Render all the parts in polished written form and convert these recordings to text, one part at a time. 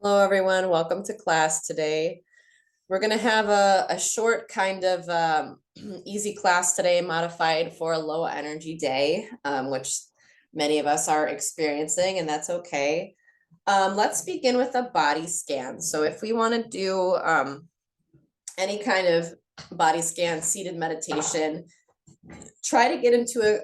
Hello, everyone. Welcome to class today. We're going to have a short kind of easy class today, modified for a low energy day, which many of us are experiencing, and that's okay. Let's begin with a body scan. So if we want to do any kind of body scan, seated meditation, try to get into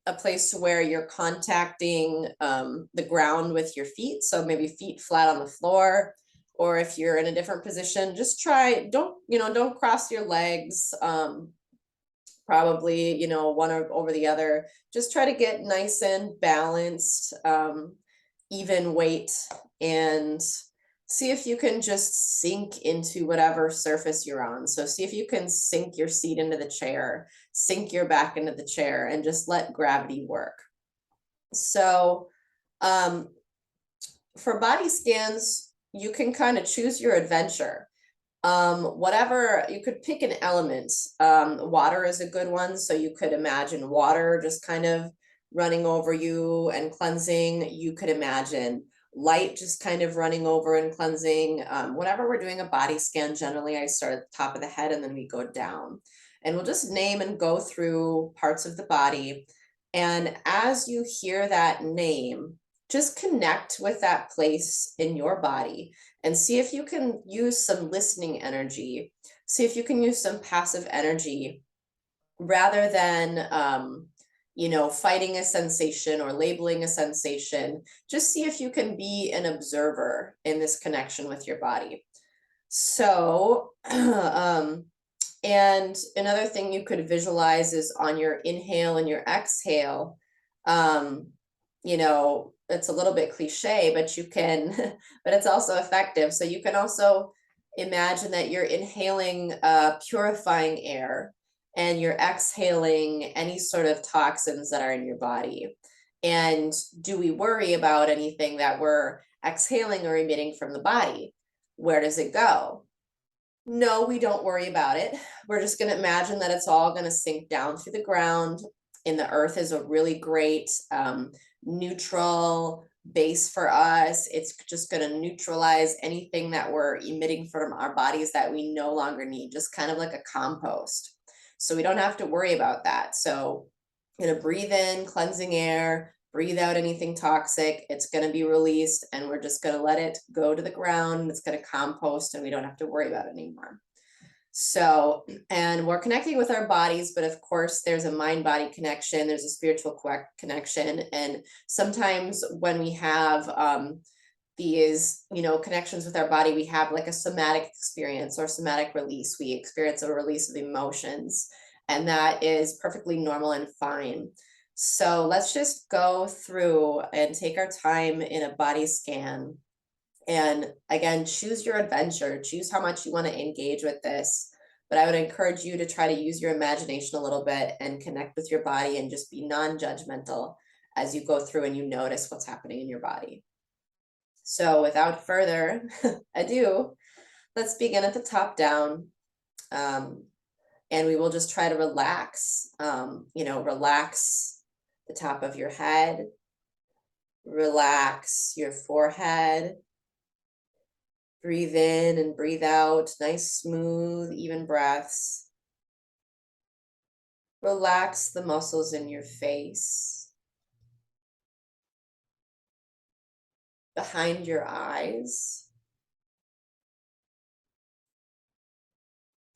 a place to where you're contacting the ground with your feet. So maybe feet flat on the floor, or if you're in a different position, just try, don't cross your legs. Probably, one over the other. Just try to get nice and balanced, even weight, and see if you can just sink into whatever surface you're on. So see if you can sink your seat into the chair, sink your back into the chair, and just let gravity work. So for body scans, you can kind of choose your adventure. Whatever, you could pick an element. Water is a good one. So you could imagine water just kind of running over you and cleansing. You could imagine light just kind of running over and cleansing. Whenever we're doing a body scan, generally I start at the top of the head and then we go down. And we'll just name and go through parts of the body. And as you hear that name, just connect with that place in your body and see if you can use some listening energy. See if you can use some passive energy rather than fighting a sensation or labeling a sensation. Just see if you can be an observer in this connection with your body. So and another thing you could visualize is on your inhale and your exhale. It's a little bit cliche, but you can, but it's also effective. So you can also imagine that you're inhaling purifying air and you're exhaling any sort of toxins that are in your body. And do we worry about anything that we're exhaling or emitting from the body? Where does it go? No, we don't worry about it. We're just going to imagine that it's all going to sink down through the ground. And the earth is a really great neutral base for us. It's just going to neutralize anything that we're emitting from our bodies that we no longer need, just kind of like a compost. So we don't have to worry about that. So going to breathe in cleansing air, breathe out anything toxic. It's going to be released, and we're just going to let it go to the ground. It's going to compost, and we don't have to worry about it anymore. So, and we're connecting with our bodies, but of course there's a mind-body connection, there's a spiritual connection. And sometimes when we have these, connections with our body, we have like a somatic experience or somatic release. We experience a release of emotions, and that is perfectly normal and fine. So let's just go through and take our time in a body scan. And again, choose your adventure, choose how much you want to engage with this. But I would encourage you to try to use your imagination a little bit and connect with your body and just be non-judgmental as you go through and you notice what's happening in your body. So without further ado, let's begin at the top down. And we will just try to relax, relax the top of your head, relax your forehead. Breathe in and breathe out, nice, smooth, even breaths. Relax the muscles in your face, behind your eyes,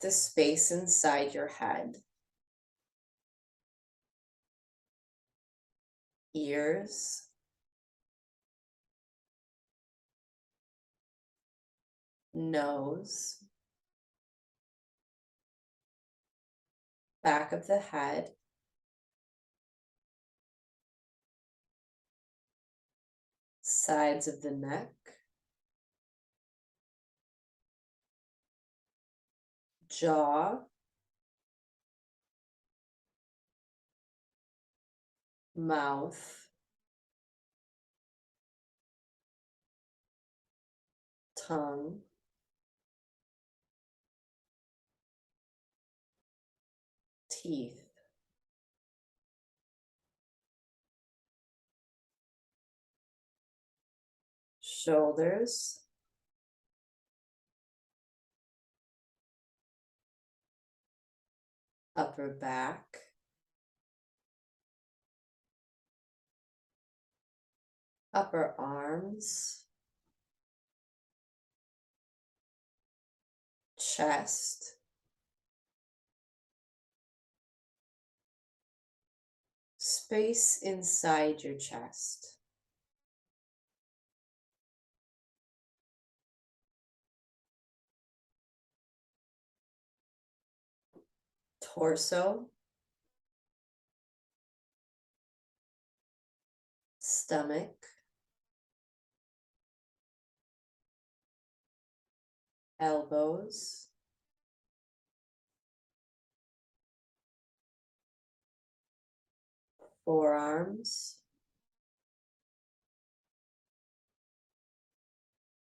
the space inside your head, ears, nose, back of the head, sides of the neck, jaw, mouth, tongue, teeth, shoulders, upper back, upper arms, chest, space inside your chest, torso, stomach, elbows, forearms,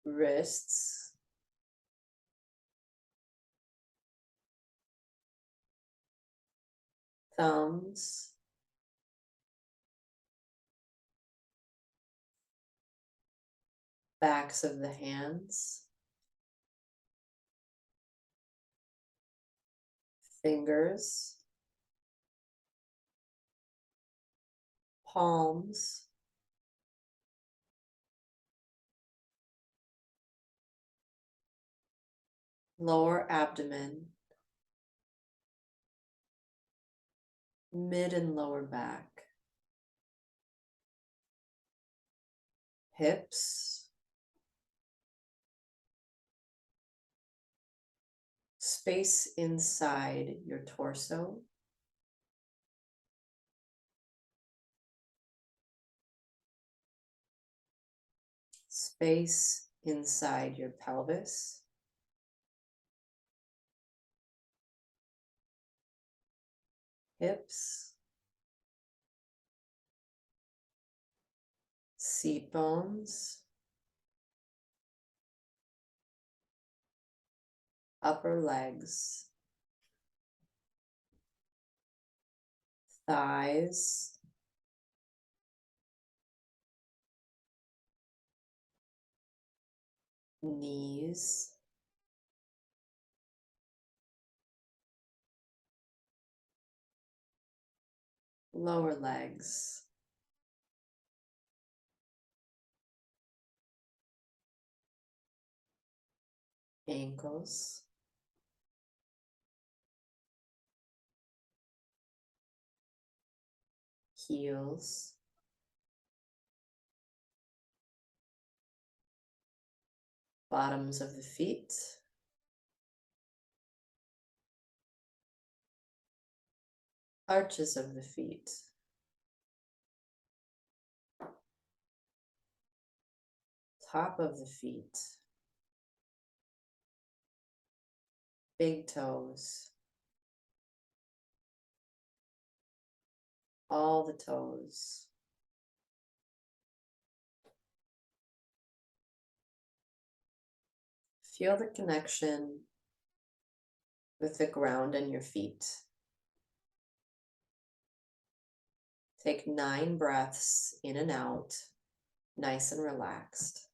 wrists, thumbs, backs of the hands, fingers, palms, lower abdomen, mid and lower back, hips, space inside your torso, space inside your pelvis, hips, seat bones, upper legs, thighs, knees, lower legs, ankles, heels, bottoms of the feet, arches of the feet, top of the feet, big toes, all the toes. Feel the connection with the ground and your feet. Take 9 breaths in and out, nice and relaxed.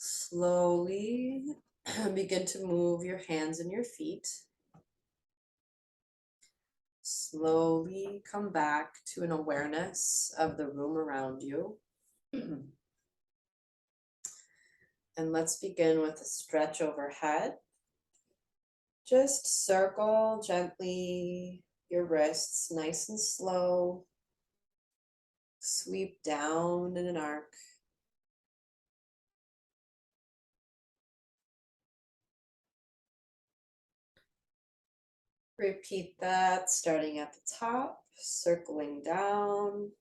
Slowly begin to move your hands and your feet. Slowly come back to an awareness of the room around you. And let's begin with a stretch overhead. Just circle gently your wrists, nice and slow. Sweep down in an arc. Repeat that, starting at the top, circling down.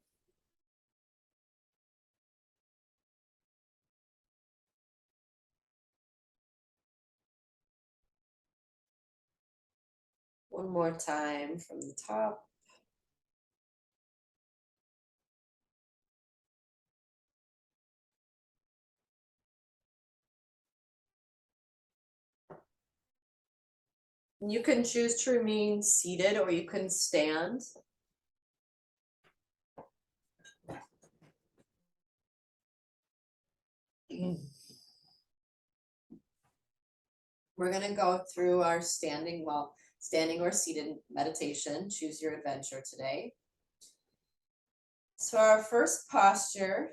One more time from the top. You can choose to remain seated or you can stand. We're going to go through our standing or seated meditation. Choose your adventure today. So our first posture,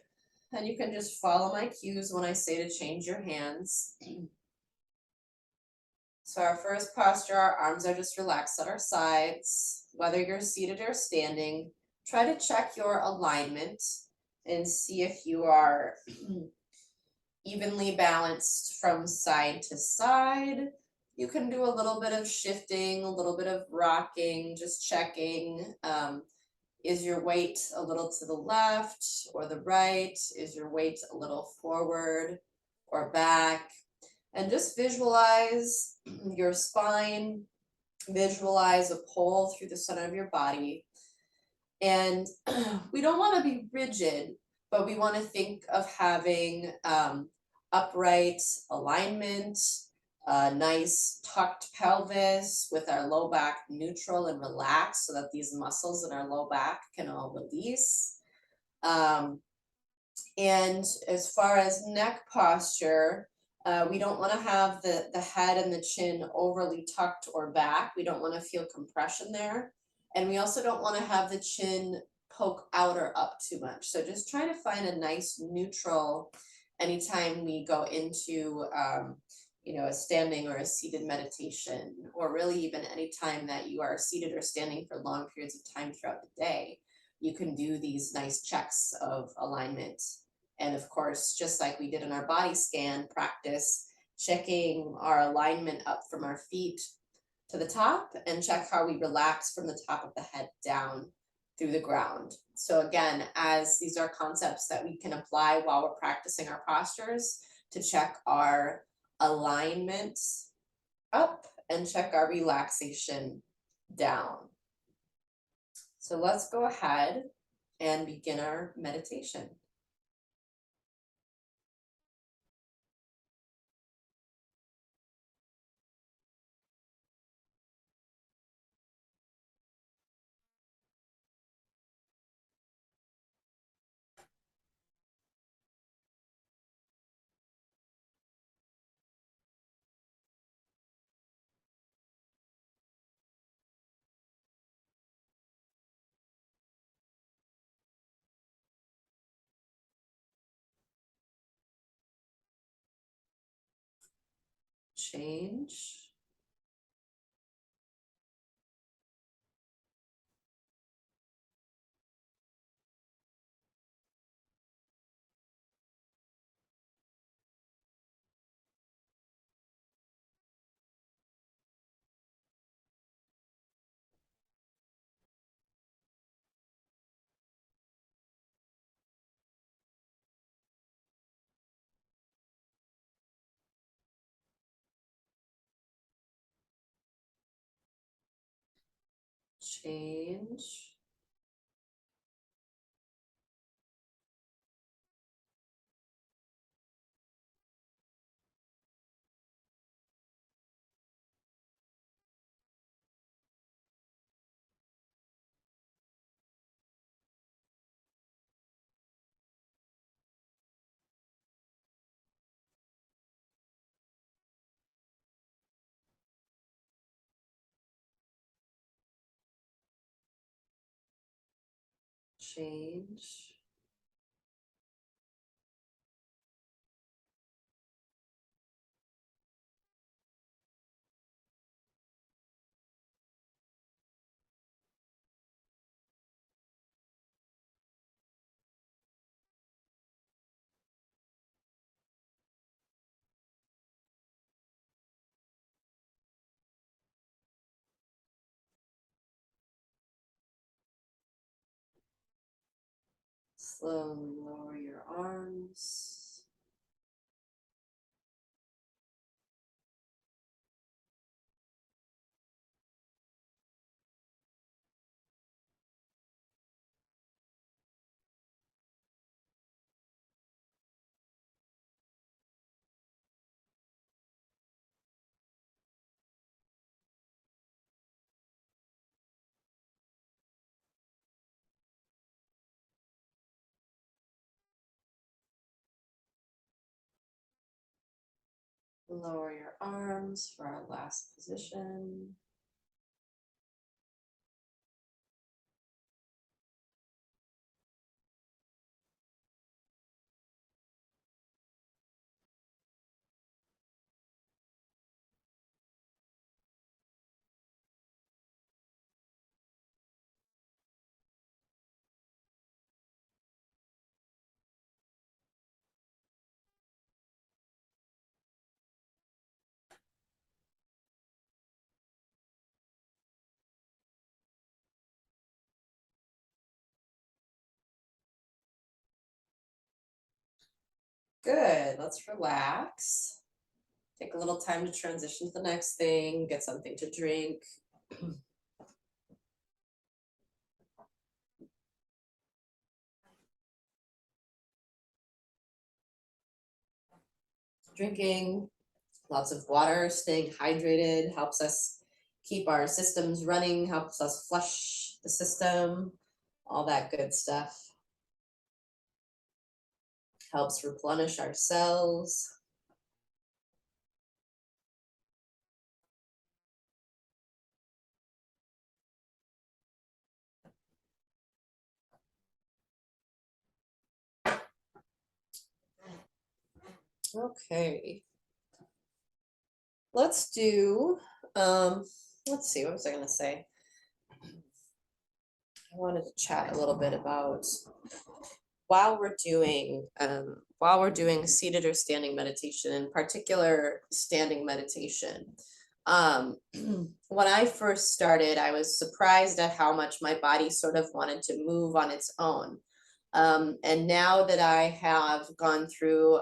and you can just follow my cues when I say to change your hands. So our first posture, our arms are just relaxed at our sides. Whether you're seated or standing, try to check your alignment and see if you are evenly balanced from side to side. You can do a little bit of shifting, a little bit of rocking, just checking. Is your weight a little to the left or the right? Is your weight a little forward or back? And just visualize your spine, visualize a pole through the center of your body. And we don't want to be rigid, but we want to think of having upright alignment, a nice tucked pelvis with our low back neutral and relaxed so that these muscles in our low back can all release. And as far as neck posture, we don't want to have the head and the chin overly tucked or back. We don't want to feel compression there. And we also don't want to have the chin poke out or up too much. So just try to find a nice neutral anytime we go into a standing or a seated meditation, or really even any time that you are seated or standing for long periods of time throughout the day. You can do these nice checks of alignment. And of course, just like we did in our body scan, practice checking our alignment up from our feet to the top and check how we relax from the top of the head down through the ground. So again, as these are concepts that we can apply while we're practicing our postures to check our alignment up and check our relaxation down. So let's go ahead and begin our meditation. Change. Change. change. Slowly lower your arms. Lower your arms for our last position. Good, let's relax. Take a little time to transition to the next thing, get something to drink. Drinking lots of water, staying hydrated helps us keep our systems running, helps us flush the system, all that good stuff. Helps replenish our cells. Okay. Let's do, let's see, what was I gonna say? I wanted to chat a little bit about while we're doing seated or standing meditation, in particular standing meditation. When I first started, I was surprised at how much my body sort of wanted to move on its own. And now that I have gone through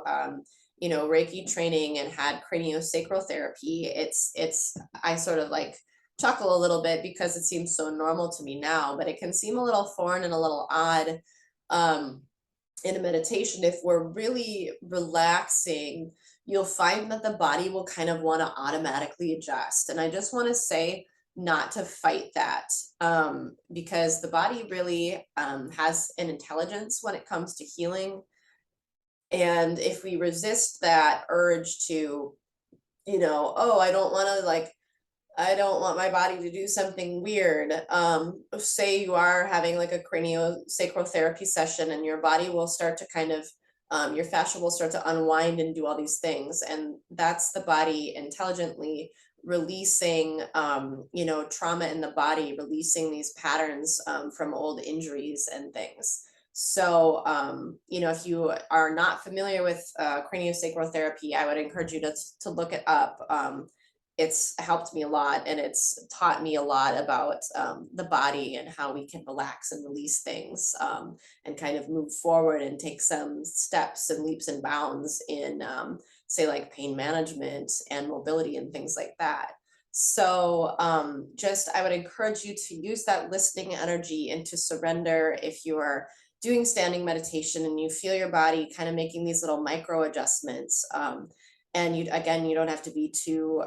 Reiki training and had craniosacral therapy, it's I sort of like chuckle a little bit because it seems so normal to me now, but it can seem a little foreign and a little odd um, in a meditation. If we're really relaxing, you'll find that the body will kind of want to automatically adjust. And I just want to say, not to fight that, because the body really has an intelligence when it comes to healing. And if we resist that urge to, oh, I don't want my body to do something weird. Say you are having like a craniosacral therapy session and your body will start to kind of, your fascia will start to unwind and do all these things. And that's the body intelligently releasing, trauma in the body, releasing these patterns from old injuries and things. So, if you are not familiar with craniosacral therapy, I would encourage you to look it up. It's helped me a lot, and it's taught me a lot about the body and how we can relax and release things, and kind of move forward and take some steps and leaps and bounds in, say, like pain management and mobility and things like that. So just I would encourage you to use that listening energy and to surrender if you're doing standing meditation and you feel your body kind of making these little micro adjustments. And you don't have to be too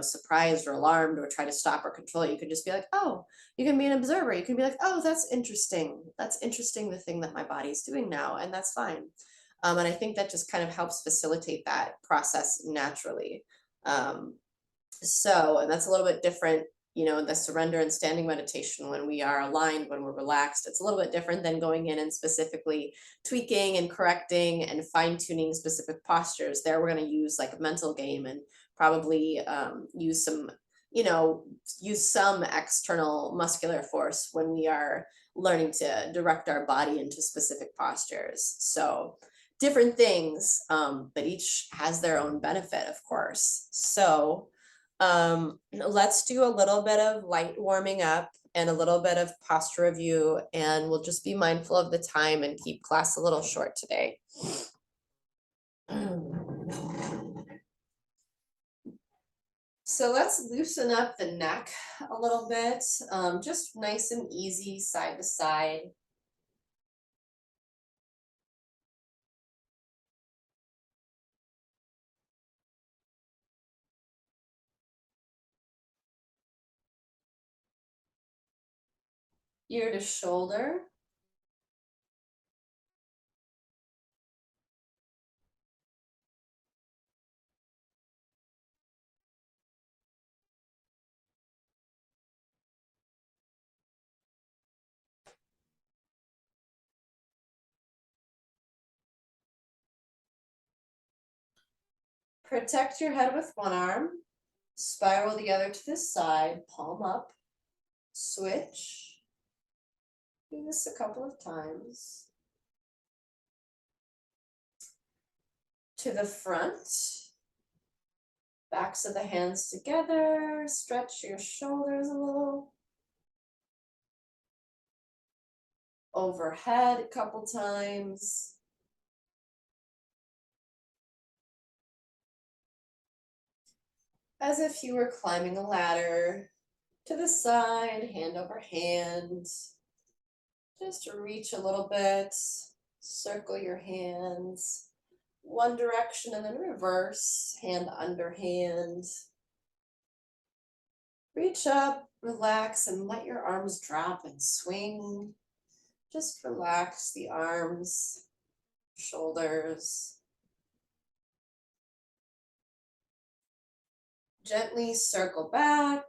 surprised or alarmed or try to stop or control it. You can just be like, oh, you can be an observer. You can be like, oh, that's interesting, the thing that my body's doing now, and that's fine. And I think that just kind of helps facilitate that process naturally. And that's a little bit different, the surrender and standing meditation, when we are aligned, when we're relaxed, it's a little bit different than going in and specifically tweaking and correcting and fine tuning specific postures. There, we're going to use like a mental game and probably use some, use some external muscular force when we are learning to direct our body into specific postures. So different things, but each has their own benefit, of course. So let's do a little bit of light warming up and a little bit of posture review, and we'll just be mindful of the time and keep class a little short today. So let's loosen up the neck a little bit, just nice and easy side to side. Ear to shoulder. Protect your head with one arm. Spiral the other to the side, palm up. Switch. Do this a couple of times. To the front. Backs of the hands together. Stretch your shoulders a little. Overhead a couple times. As if you were climbing a ladder. To the side, hand over hand. Just reach a little bit. Circle your hands. One direction and then reverse, hand under hand. Reach up, relax, and let your arms drop and swing. Just relax the arms, shoulders. Gently circle back,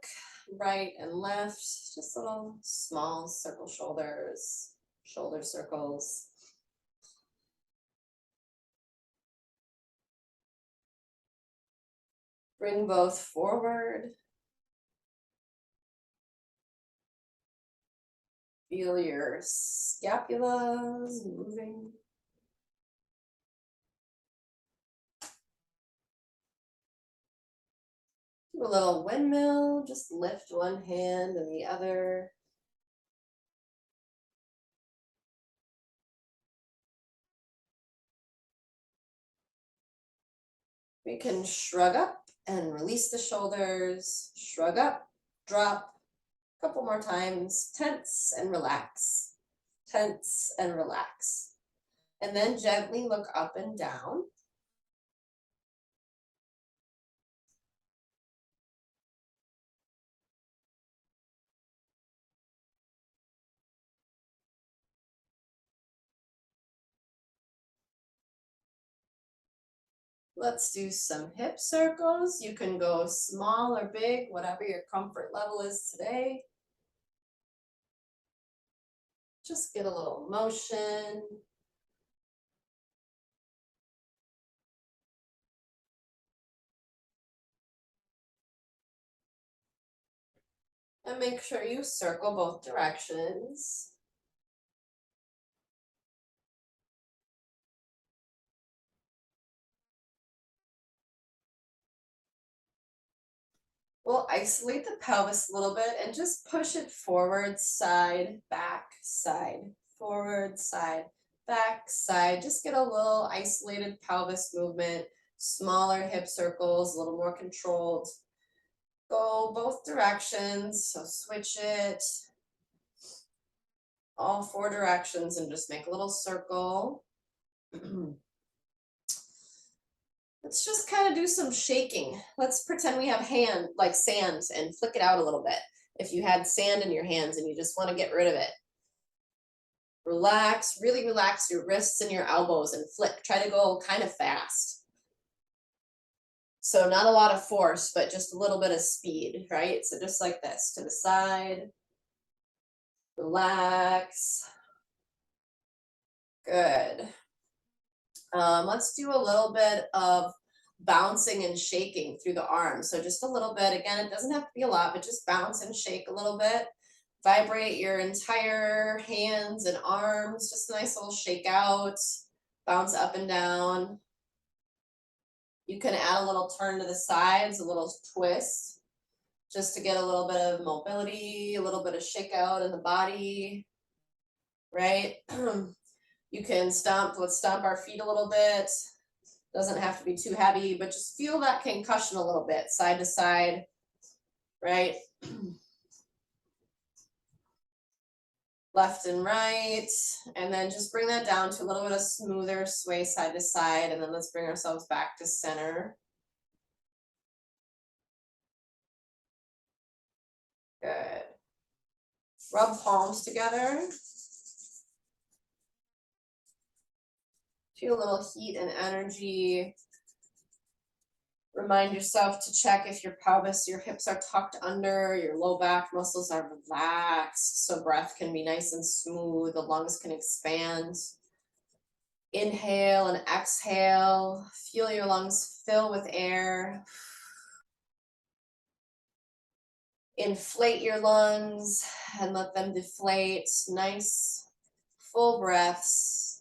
right and left, just little small circle shoulders, shoulder circles. Bring both forward. Feel your scapulas moving. Do a little windmill, just lift one hand and the other. We can shrug up and release the shoulders, shrug up, drop, a couple more times, tense and relax, tense and relax. And then gently look up and down. Let's do some hip circles. You can go small or big, whatever your comfort level is today. Just get a little motion. And make sure you circle both directions. We'll isolate the pelvis a little bit and just push it forward, side, back, side, forward, side, back, side. Just get a little isolated pelvis movement, smaller hip circles, a little more controlled. Go both directions, so switch it. All four directions and just make a little circle. Let's just kind of do some shaking. Let's pretend we have hand like sand and flick it out a little bit. If you had sand in your hands and you just want to get rid of it. Relax, really relax your wrists and your elbows and flick. Try to go kind of fast. So not a lot of force, but just a little bit of speed, right? So just like this, to the side, relax. Good. Let's do a little bit of bouncing and shaking through the arms. So just a little bit. Again, it doesn't have to be a lot, but just bounce and shake a little bit. Vibrate your entire hands and arms. Just a nice little shake out. Bounce up and down. You can add a little turn to the sides, a little twist, just to get a little bit of mobility, a little bit of shake out in the body, right? You can let's stomp our feet a little bit. Doesn't have to be too heavy, but just feel that concussion a little bit, side to side, right? Left and right, and then just bring that down to a little bit of smoother sway side to side, and then let's bring ourselves back to center. Good. Rub palms together. Feel a little heat and energy. Remind yourself to check if your pelvis, your hips are tucked under, your low back muscles are relaxed, so breath can be nice and smooth, the lungs can expand. Inhale and exhale. Feel your lungs fill with air. Inflate your lungs and let them deflate. Nice, full breaths.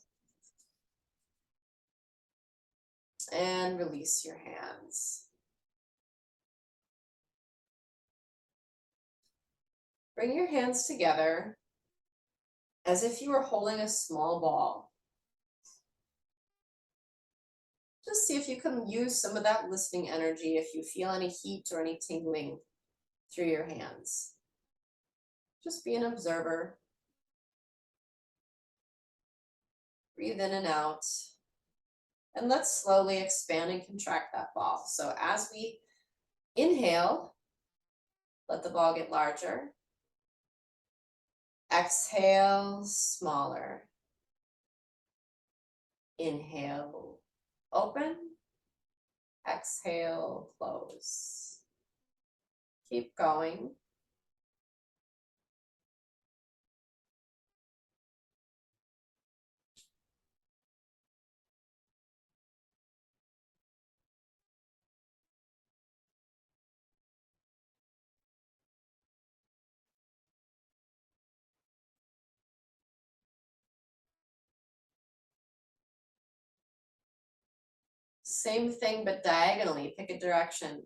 And release your hands. Bring your hands together as if you were holding a small ball. Just see if you can use some of that listening energy, if you feel any heat or any tingling through your hands. Just be an observer. Breathe in and out. And let's slowly expand and contract that ball. So as we inhale, let the ball get larger. Exhale, smaller. Inhale, open. Exhale, close. Keep going. Same thing, but diagonally. Pick a direction.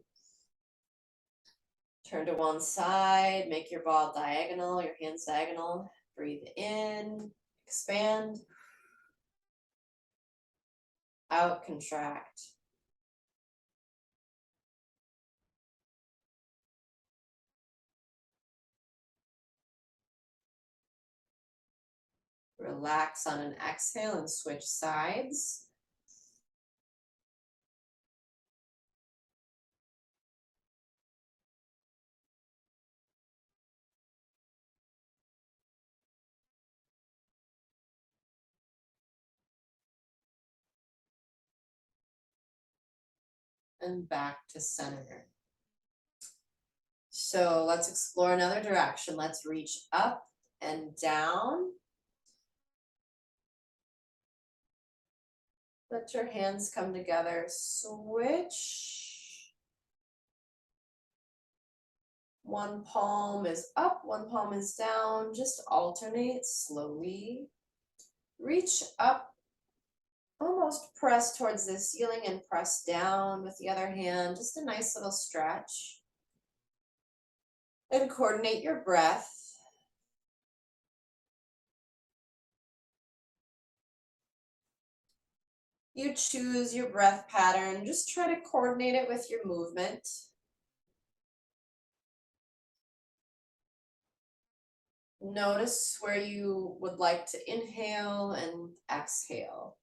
Turn to one side, make your ball diagonal, your hands diagonal. Breathe in, expand. Out, contract. Relax on an exhale and switch sides. And back to center. So let's explore another direction. Let's reach up and down. Let your hands come together. Switch. One palm is up, one palm is down. Just alternate slowly. Reach up, almost press towards the ceiling and press down with the other hand. Just a nice little stretch. And coordinate your breath. You choose your breath pattern. Just try to coordinate it with your movement. Notice where you would like to inhale and exhale.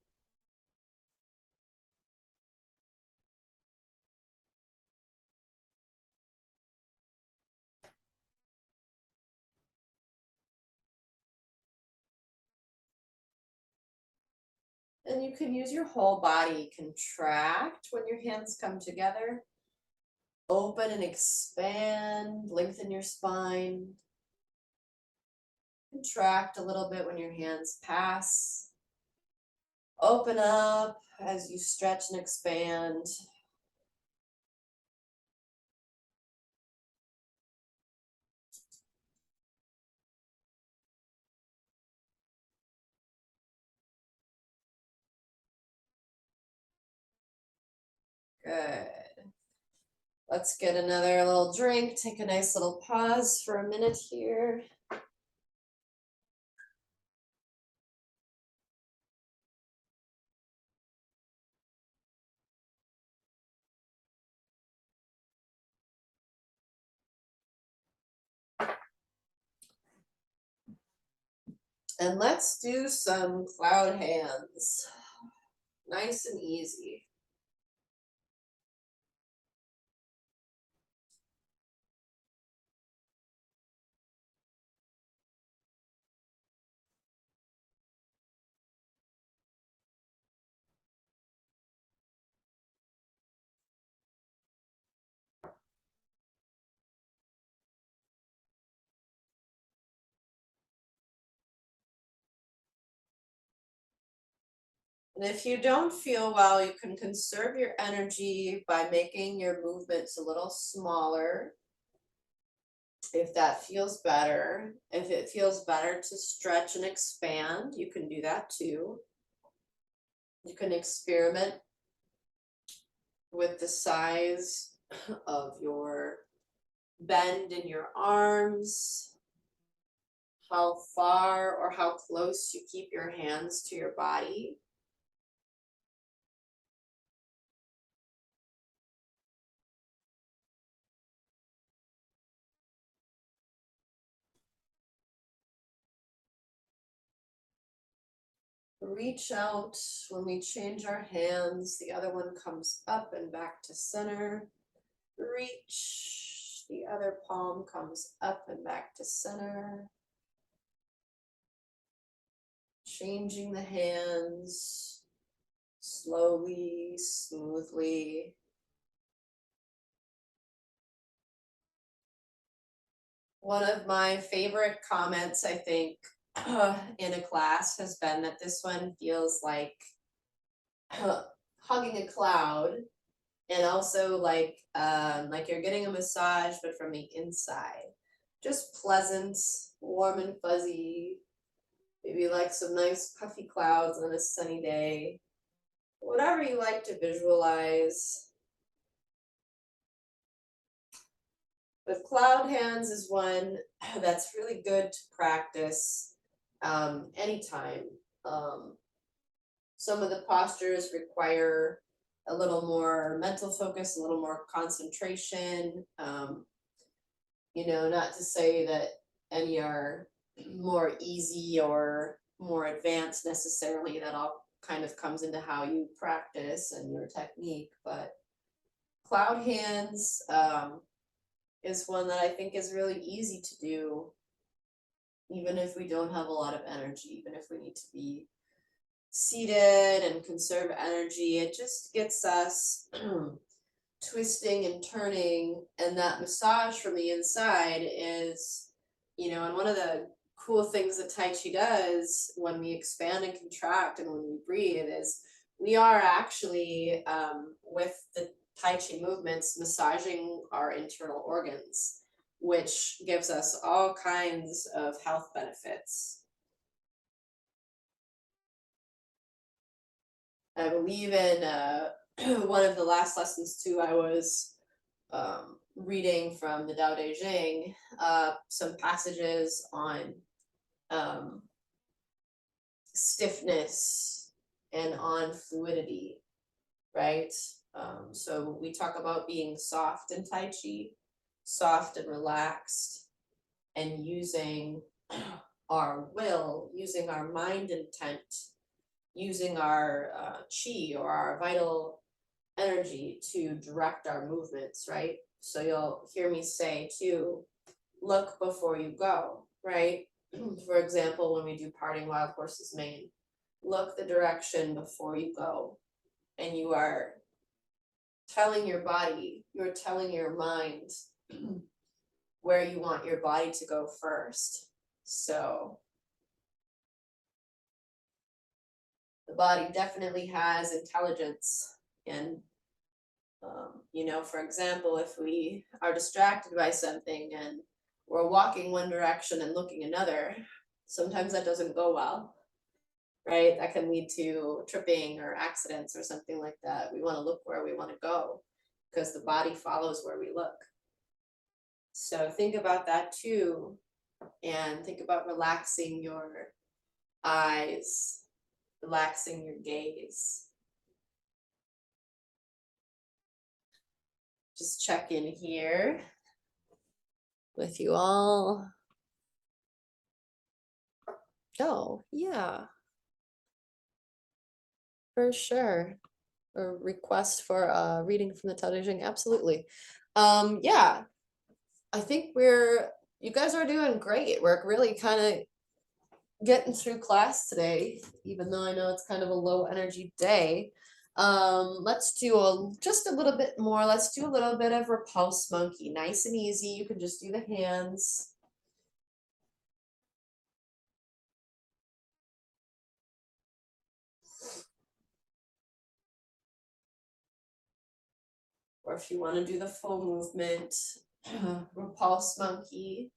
And you can use your whole body. Contract when your hands come together. Open and expand, lengthen your spine. Contract a little bit when your hands pass. Open up as you stretch and expand. Good. Let's get another little drink. Take a nice little pause for a minute here. And let's do some cloud hands. Nice and easy. And if you don't feel well, you can conserve your energy by making your movements a little smaller. If that feels better, if it feels better to stretch and expand, you can do that too. You can experiment with the size of your bend in your arms, how far or how close you keep your hands to your body. Reach out. When we change our hands, the other one comes up and back to center. Reach. The other palm comes up and back to center. Changing the hands slowly, smoothly. One of my favorite comments, I think, in a class has been that this one feels like hugging a cloud, and also like you're getting a massage, but from the inside. Just pleasant, warm and fuzzy. Maybe like some nice puffy clouds on a sunny day. Whatever you like to visualize. But cloud hands is one that's really good to practice anytime. Some of the postures require a little more mental focus, a little more concentration. Not to say that any are more easy or more advanced necessarily. That all kind of comes into how you practice and your technique. But cloud hands is one that I think is really easy to do, even if we don't have a lot of energy, even if we need to be seated and conserve energy. It just gets us twisting and turning, and that massage from the inside is, and one of the cool things that Tai Chi does when we expand and contract and when we breathe is we are actually, with the Tai Chi movements, massaging our internal organs, which gives us all kinds of health benefits. I believe in one of the last lessons too, I was reading from the Tao Te Ching, some passages on stiffness and on fluidity, right? So we talk about being soft in Tai Chi, soft and relaxed, and using our will, using our mind intent, using our chi or our vital energy to direct our movements, right? So you'll hear me say too, look before you go, right? For example, when we do parting wild horse's mane, look the direction before you go. And you are telling your body, you're telling your mind where you want your body to go first. So the body definitely has intelligence. And, you know, for example, if we are distracted by something and we're walking one direction and looking another, sometimes that doesn't go well, right? That can lead to tripping or accidents or something like that. We want to look where we want to go because the body follows where we look. So think about that too, and think about relaxing your eyes, relaxing your gaze. Just check in here with you all. Oh, yeah, for sure. A request for a reading from the Tao Te Ching, absolutely. Yeah, I think you guys are doing great. We're really kind of getting through class today, even though I know it's kind of a low energy day. Let's do just a little bit more. Let's do a little bit of repulse monkey, nice and easy. You can just do the hands. Or if you want to do the full movement, repulse monkey.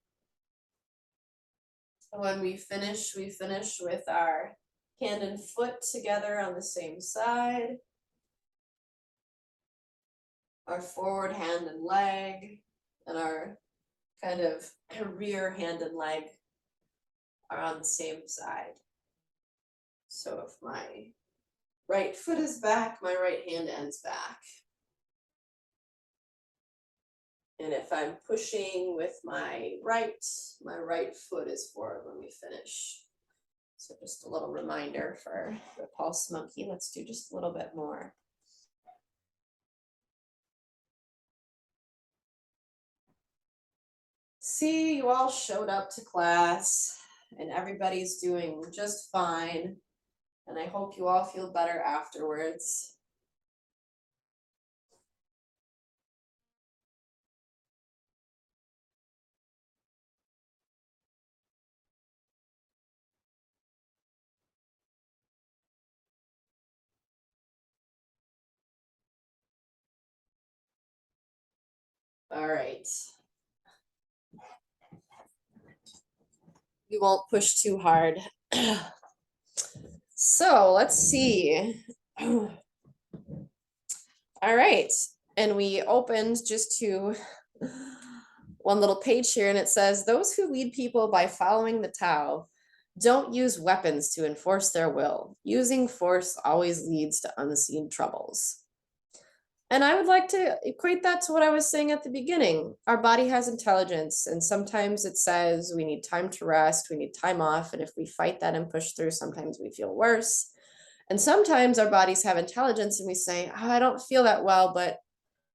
When we finish with our hand and foot together on the same side. Our forward hand and leg, and our kind of rear hand and leg are on the same side. So if my right foot is back, my right hand ends back. And if I'm pushing with my right foot is forward when we finish. So just a little reminder for the pulse monkey. Let's do just a little bit more. See, you all showed up to class and everybody's doing just fine. And I hope you all feel better afterwards. All right. We won't push too hard. So let's see. All right. And we opened just to one little page here, and it says, those who lead people by following the Tao don't use weapons to enforce their will. Using force always leads to unseen troubles. And I would like to equate that to what I was saying at the beginning. Our body has intelligence, and sometimes it says we need time to rest, we need time off, and if we fight that and push through, sometimes we feel worse. And sometimes our bodies have intelligence and we say, oh, I don't feel that well, but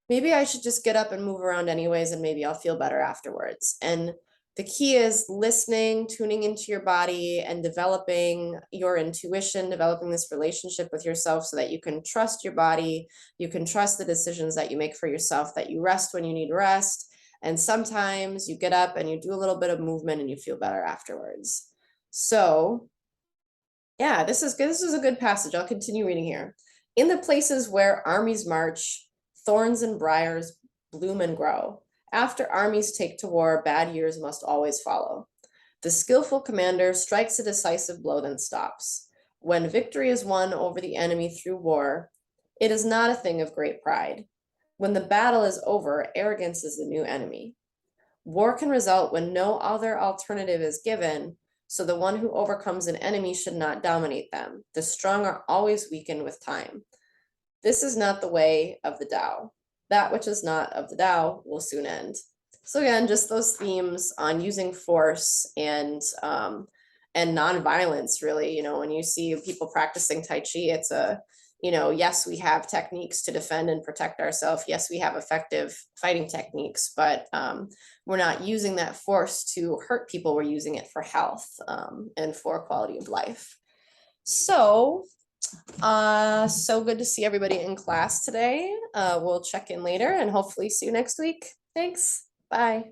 maybe I should just get up and move around anyways, and maybe I'll feel better afterwards. And the key is listening, tuning into your body, and developing your intuition, developing this relationship with yourself so that you can trust your body, you can trust the decisions that you make for yourself, that you rest when you need rest. And sometimes you get up and you do a little bit of movement and you feel better afterwards. So yeah, this is good. This is a good passage. I'll continue reading here. In the places where armies march, thorns and briars bloom and grow. After armies take to war, bad years must always follow. The skillful commander strikes a decisive blow, then stops. When victory is won over the enemy through war, it is not a thing of great pride. When the battle is over, arrogance is the new enemy. War can result when no other alternative is given, so the one who overcomes an enemy should not dominate them. The strong are always weakened with time. This is not the way of the Tao. That which is not of the Tao will soon end. So again, just those themes on using force and nonviolence, really. You know, when you see people practicing Tai Chi, it's a, you know, yes, we have techniques to defend and protect ourselves. Yes, we have effective fighting techniques, but we're not using that force to hurt people. We're using it for health and for quality of life. So, so good to see everybody in class today. We'll check in later and hopefully see you next week. Thanks. Bye.